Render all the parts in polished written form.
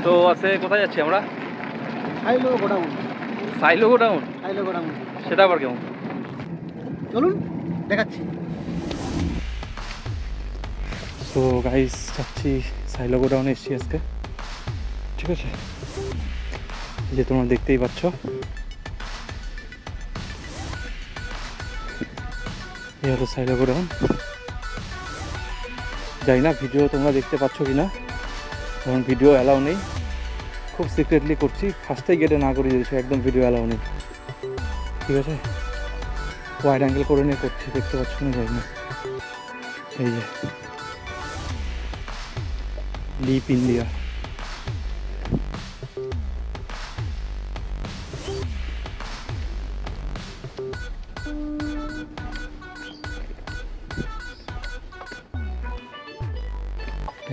তো আছে কোথায় যাচ্ছি আমরা? Silo godown. Silo godown? Silo godown সেটা আবার কেমন? চলুন দেখাচ্ছি। তো গাইস যাচ্ছি সাইলো গোডাউনে, এসছি আজকে। ঠিক আছে, যে তোমরা দেখতেই পাচ্ছ এই হলো সাইলো গোডাউন। জানি না ভিডিও তোমরা দেখতে পাচ্ছ কি না, কারণ ভিডিও অ্যালাউ নেই, খুব সিক্রেটলি করছি। ফার্স্টেই গেটে না করে দিয়েছে, একদম ভিডিও অ্যালাউ নেই। ঠিক আছে, ওয়াইড অ্যাঙ্গেল করে নিয়ে করছি, দেখতে পাচ্ছ না জানি না। এই যে লিপ ইন্ডিয়া,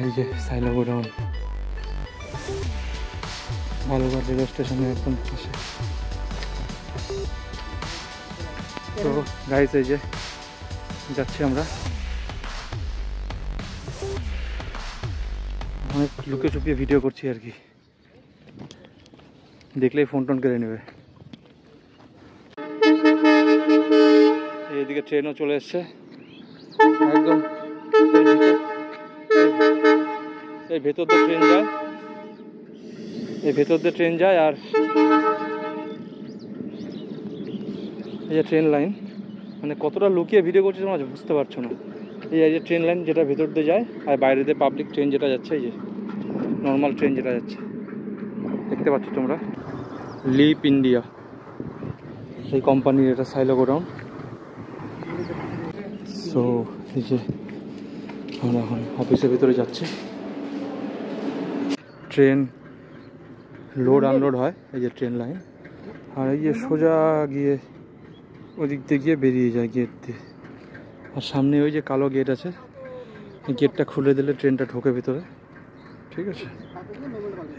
এই যে সাইলো গোডাউন, বালুঘাট রেলওয়ে স্টেশনের একদম পাশে। তো গাইস এই যে যাচ্ছি আমরা, অনেক লুকিয়ে চুপিয়ে ভিডিও করছি আর কি, দেখলেই ফোন টোন কেড়ে নেবে। এইদিকে ট্রেনও চলে এসছে একদম, এই ভেতর দিয়ে ট্রেন যায়, এই ভেতর দিয়ে ট্রেন যায়। আর এই যে ট্রেন লাইন, মানে কতটা লুকিয়ে ভিডিও করছি তোমরা বুঝতে পারছো না। এই যে ট্রেন লাইন যেটা ভেতর দিয়ে যায়, আর বাইরে দিয়ে পাবলিক ট্রেন যেটা যাচ্ছে, এই যে নর্মাল ট্রেন যেটা যাচ্ছে দেখতে পাচ্ছ তোমরা। লিপ ইন্ডিয়া এই কোম্পানির এটা সাইলো গোডাউন। সো এই যে আমরা এখন অফিসের ভিতরে যাচ্ছি। ট্রেন লোড আনলোড হয়, এই যে ট্রেন লাইন, আর এই যে সোজা গিয়ে ওদিক দিয়ে গিয়ে বেরিয়ে যায় গেট দিয়ে। আর সামনে ওই যে কালো গেট আছে, এই গেটটা খুলে দিলে ট্রেনটা ঢোকে ভিতরে। ঠিক আছে,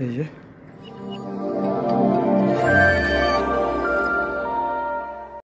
এই যে